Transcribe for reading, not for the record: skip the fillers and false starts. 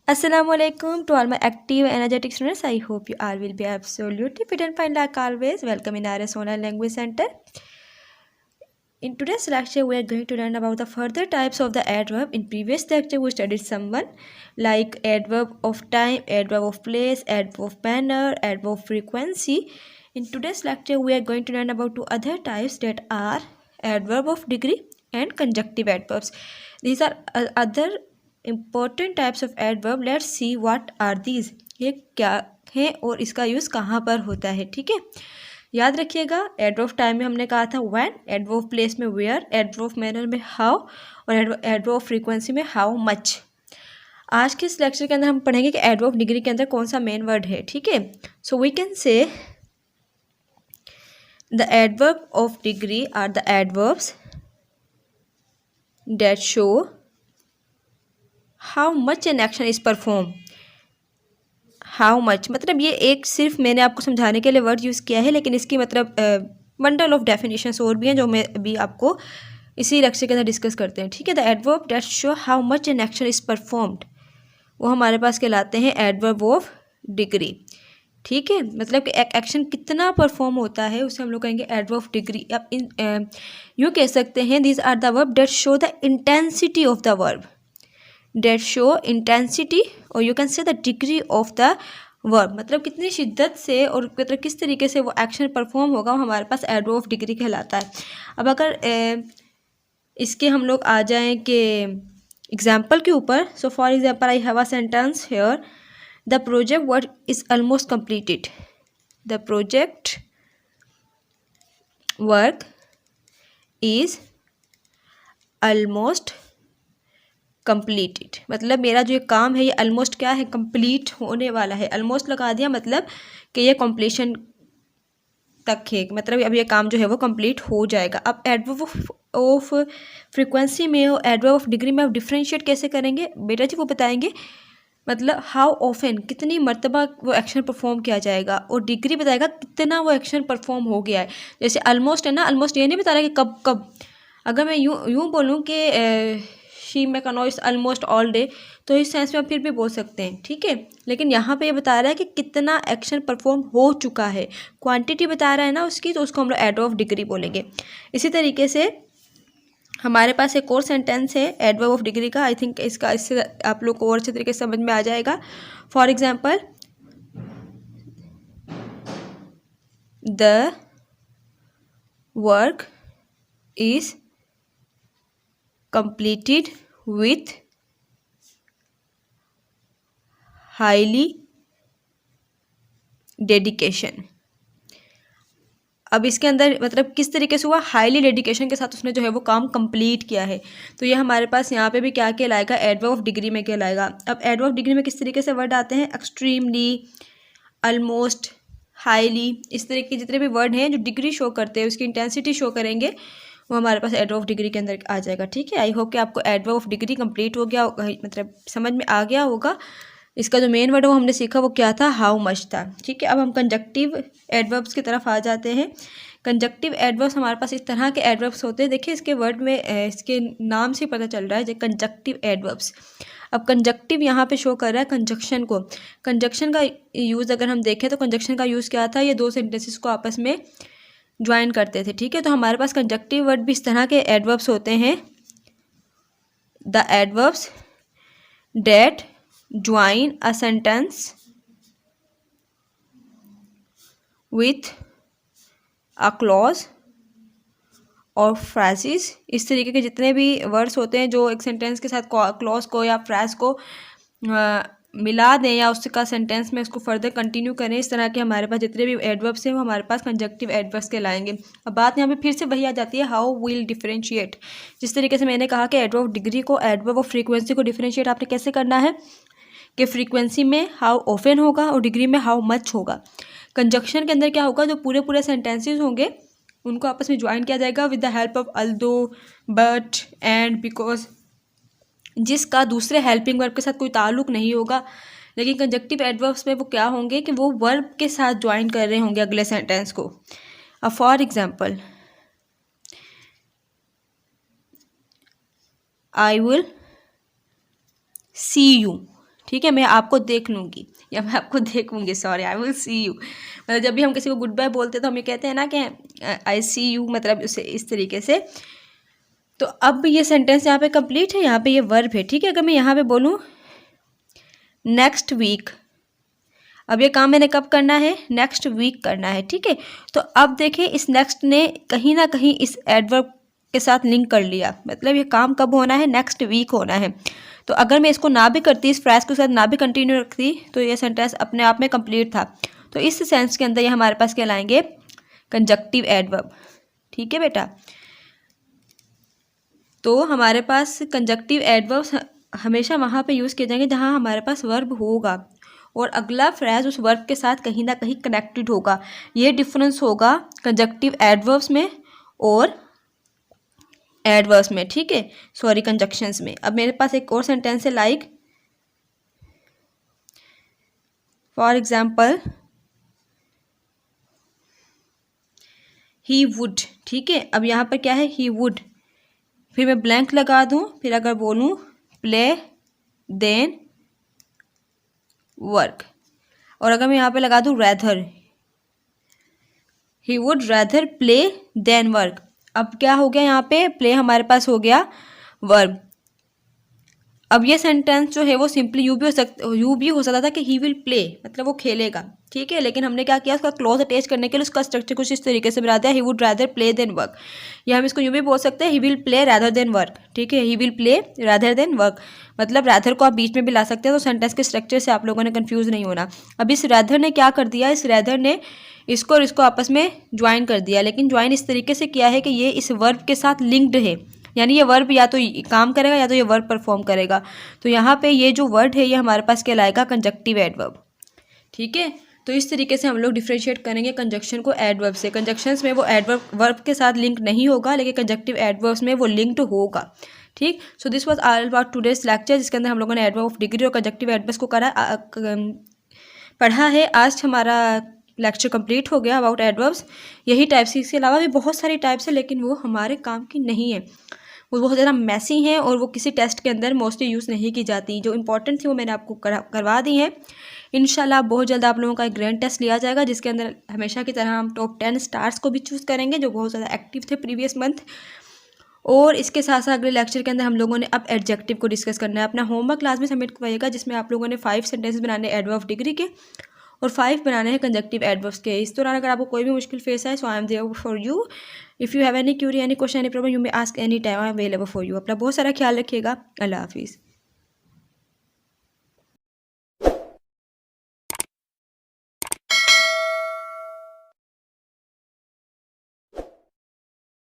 Assalamualaikum to all my active energetic students. I hope you all will be absolutely fit and fine like always. Welcome in RS Online Language Center. In today's lecture, we are going to learn about the further types of the adverb. In previous lecture, we studied someone like adverb of time, adverb of place, adverb of manner, adverb of frequency. In today's lecture, we are going to learn about two other types that are adverb of degree and conjunctive adverbs. These are other important types of adverb. Let's see what are these. ये क्या है और इसका use कहाँ पर होता है, ठीक है। याद रखिएगा, एडवर्ब ऑफ टाइम में हमने कहा था व्हेन, एडवर्ब ऑफ प्लेस में वेयर, एडवर्ब ऑफ मैनर में हाउ और एडवर्ब ऑफ फ्रीक्वेंसी में हाउ मच। आज के इस लेक्चर के अंदर हम पढ़ेंगे कि एडवर्ब ऑफ डिग्री के अंदर कौन सा मेन वर्ड है, ठीक है। So we can say the adverb of degree are the adverbs that show how much an action is perform. How much मतलब ये एक सिर्फ मैंने आपको समझाने के लिए वर्ड यूज़ किया है, लेकिन इसकी मतलब बंडल ऑफ डेफिनेशंस और भी हैं जो मैं अभी आपको इसी लेक्चर के अंदर डिस्कस करते हैं, ठीक है। The adverb that show how much an action is performed, वो हमारे पास कहलाते हैं एडवर्ब ऑफ डिग्री, ठीक है। मतलब कि एक एक्शन कितना परफॉर्म होता है उसे हम लोग कहेंगे एडवर्ब ऑफ डिग्री। अब यूँ कह सकते हैं these are the verb that show the intensity of the verb, that show intensity और you can say the degree of the verb, मतलब कितनी शिद्दत से और मतलब किस तरीके से वो एक्शन परफॉर्म होगा, वो हमारे पास एडवर्ब ऑफ डिग्री कहलाता है। अब अगर इसके हम लोग आ जाएं कि एग्जाम्पल के ऊपर, so for example I have a sentence here, the project work is almost completed. The project work is almost completed, मतलब मेरा जो ये काम है ये ऑलमोस्ट क्या है, कंप्लीट होने वाला है। ऑलमोस्ट लगा दिया मतलब कि ये कंप्लीशन तक है, मतलब अब ये काम जो है वो कंप्लीट हो जाएगा। अब एडवर्ब ऑफ फ्रीक्वेंसी में और एडवर्ब ऑफ डिग्री में आप डिफ्रेंशिएट कैसे करेंगे बेटा जी, वो बताएंगे। मतलब हाउ ऑफन, कितनी मर्तबा वो एक्शन परफॉर्म किया जाएगा, और डिग्री बताएगा कितना वो एक्शन परफॉर्म हो गया है। जैसे ऑलमोस्ट है ना, ऑलमोस्ट ये नहीं बता रहा कि कब कब। अगर मैं यूँ बोलूँ कि शी मैकेनोइज ऑलमोस्ट ऑल डे, तो इस सेंस में आप फिर भी बोल सकते हैं, ठीक है। लेकिन यहाँ पे ये बता रहा है कि कितना एक्शन परफॉर्म हो चुका है, क्वांटिटी बता रहा है ना उसकी, तो उसको हम लोग एडवर्ब ऑफ डिग्री बोलेंगे। इसी तरीके से हमारे पास एक और सेंटेंस है एडवर्ब ऑफ डिग्री का। आई थिंक इससे आप लोग को और अच्छे तरीके से समझ में आ जाएगा। For example, the work is completed with highly dedication। अब इसके अंदर मतलब किस तरीके से हुआ, हाईली डेडिकेशन के साथ उसने जो है वो काम कंप्लीट किया है। तो ये हमारे पास यहाँ पे भी क्या कहलाएगा, एडवर्ब ऑफ डिग्री में कहलाएगा। अब एडवर्ब ऑफ डिग्री में किस तरीके से वर्ड आते हैं, एक्सट्रीमली, ऑलमोस्ट, हाईली, इस तरह के जितने भी वर्ड हैं जो डिग्री शो करते हैं, उसकी इंटेंसिटी शो करेंगे, वो हमारे पास एडवर्ब ऑफ डिग्री के अंदर आ जाएगा, ठीक है। आई होप कि आपको एडवर्ब ऑफ डिग्री कंप्लीट हो गया, मतलब समझ में आ गया होगा। इसका जो मेन वर्ड वो हमने सीखा वो क्या था, हाउ मच था, ठीक है। अब हम कंजक्टिव एडवर्ब्स की तरफ आ जाते हैं। कंजक्टिव एडवर्ब्स हमारे पास इस तरह के एडवर्ब्स होते हैं, देखिए इसके वर्ड में इसके नाम से पता चल रहा है, जो कंजक्टिव एडवर्ब्स। अब कंजक्टिव यहाँ पे शो कर रहा है कंजक्शन को। कंजक्शन का यूज़ अगर हम देखें तो कंजक्शन का यूज़ क्या था, ये दो सेंटेंसेस को आपस में ज्वाइन करते थे, ठीक है। तो हमारे पास कंजक्टिव वर्ड भी इस तरह के एडवर्ब्स होते हैं, the adverbs that join a sentence with a clause और फ्रेजेस। इस तरीके के जितने भी वर्ड्स होते हैं जो एक सेंटेंस के साथ क्लॉज को या फ्रेज को मिला दें या उसका सेंटेंस में उसको फर्दर कंटिन्यू करें, इस तरह के हमारे पास जितने भी एडवर्ब्स हैं वो हमारे पास कंजक्टिव एडवर्ब्स कहलाएंगे। अब बात यहाँ पे फिर से वही आ जाती है, हाउ विल डिफरेंशिएट। जिस तरीके से मैंने कहा कि एडवर्ब ऑफ डिग्री को एडवर्ब ऑफ फ्रीक्वेंसी को डिफरेंशिएट आपने कैसे करना है कि फ्रीक्वेंसी में हाउ ऑफन होगा और डिग्री में हाउ मच होगा। कंजक्शन के अंदर क्या होगा, जो पूरे पूरे सेंटेंसेज होंगे उनको आपस में ज्वाइन किया जाएगा with the help of although, but, and, because, जिसका दूसरे हेल्पिंग वर्ब के साथ कोई ताल्लुक नहीं होगा। लेकिन कंजक्टिव एडवर्ब्स में वो क्या होंगे कि वो वर्ब के साथ ज्वाइन कर रहे होंगे अगले सेंटेंस को। अब for example, I will see you, ठीक है, मैं आपको देख लूँगी या मैं आपको देखूँगी, sorry, I will see you. मतलब जब भी हम किसी को गुड बाय बोलते हैं तो हम ये कहते हैं ना कि आई सी यू, मतलब उसे इस तरीके से। तो अब ये सेंटेंस यहाँ पे कंप्लीट है, यहाँ पे ये वर्ब है। ठीक है, अगर मैं यहाँ पे बोलूँ नेक्स्ट वीक, अब ये काम मैंने कब करना है, नेक्स्ट वीक करना है। ठीक है, तो अब देखिए इस नेक्स्ट ने कहीं ना कहीं इस एडवर्ब के साथ लिंक कर लिया, मतलब ये काम कब होना है, नेक्स्ट वीक होना है। तो अगर मैं इसको ना भी करती, इस फ्रेज के साथ ना भी कंटिन्यू रखती, तो ये सेंटेंस अपने आप में कंप्लीट था। तो इस सेंस के अंदर ये हमारे पास क्या लाएंगे, कंजक्टिव एडवर्ब। ठीक है बेटा, तो हमारे पास कंजक्टिव एडवर्ब्स हमेशा वहाँ पे यूज़ किए जाएंगे जहाँ हमारे पास वर्ब होगा और अगला फ्रेज उस वर्ब के साथ कहीं ना कहीं कनेक्टेड होगा। ये डिफरेंस होगा कंजक्टिव एडवर्ब्स में और एडवर्ब्स में। ठीक है, सॉरी, कंजक्शंस में। अब मेरे पास एक और सेंटेंस है, like for example he would. ठीक है, अब यहाँ पर क्या है, ही वुड, फिर मैं ब्लैंक लगा दूँ, फिर अगर बोलूँ प्ले देन वर्क, और अगर मैं यहाँ पे लगा दूँ rather, he would rather play than work. अब क्या हो गया, यहाँ पे प्ले हमारे पास हो गया वर्ब। अब ये सेंटेंस जो है वो सिंपली यू भी हो सकता था कि ही विल प्ले, मतलब वो खेलेगा। ठीक है, लेकिन हमने क्या किया, उसका क्लॉज अटैच करने के लिए उसका स्ट्रक्चर कुछ इस तरीके से बना दिया, he would rather play than work. या हम इसको यूँ भी बोल सकते हैं, he will play rather than work. ठीक है, he will play rather than work, मतलब रैदर को आप बीच में भी ला सकते हैं, तो सेंटेंस के स्ट्रक्चर से आप लोगों ने कन्फ्यूज़ नहीं होना। अब इस रैदर ने क्या कर दिया, इस रैदर ने इसको और इसको आपस में ज्वाइन कर दिया, लेकिन ज्वाइन इस तरीके से किया है कि ये इस वर्ब के साथ लिंक्ड है, यानी ये वर्ब या तो काम करेगा या तो ये वर्ब परफॉर्म करेगा। तो यहाँ पे ये जो वर्ड है ये हमारे पास कहलाएगा कंजक्टिव एडवर्ब। ठीक है, तो इस तरीके से हम लोग डिफरेंशिएट करेंगे कंजक्शन को एडवर्ब से। कंजक्शंस में वो एडवर्ब वर्ब के साथ लिंक नहीं होगा, लेकिन कंजक्टिव एडवर्ब्स में वो लिंक्ड होगा। ठीक, so this was all about today's lecture, जिसके अंदर हम लोगों ने एडवर्ब ऑफ डिग्री और कंजक्टिव एडवर्ब्स को पढ़ा है। आज हमारा लेक्चर कंप्लीट हो गया अबाउट एडवर्ब्स। यही टाइप्स, इसके अलावा भी बहुत सारी टाइप्स है, लेकिन वो हमारे काम की नहीं है, वो बहुत ज़्यादा मैसी हैं और वो किसी टेस्ट के अंदर मोस्टली यूज़ नहीं की जाती। जो इंपॉर्टेंट थी वो मैंने आपको करवा दी है। इंशाल्लाह बहुत जल्द आप लोगों का एक ग्रैंड टेस्ट लिया जाएगा, जिसके अंदर हमेशा की तरह हम टॉप 10 स्टार्स को भी चूज़ करेंगे, जो बहुत ज़्यादा एक्टिव थे प्रीवियस मंथ। और इसके साथ साथ अगले लेक्चर के अंदर हम लोगों ने अब एडजेक्टिव को डिस्कस करना है। अपना होमवर्क क्लास में सबमिट करवाइएगा, जिसमें आप लोगों ने 5 सेंटेंसेस बनाने एडवर्ब ऑफ डिग्री के और 5 बनाने हैं कंजक्टिव एडवर्ब्स के। इस दौरान अगर आपको कोई भी मुश्किल फेस है, so I am there for you. If you have any query, any question, any problem, you may ask any time, I am available for you. अपना बहुत सारा ख्याल रखिएगा। अल्लाह हाफिज़।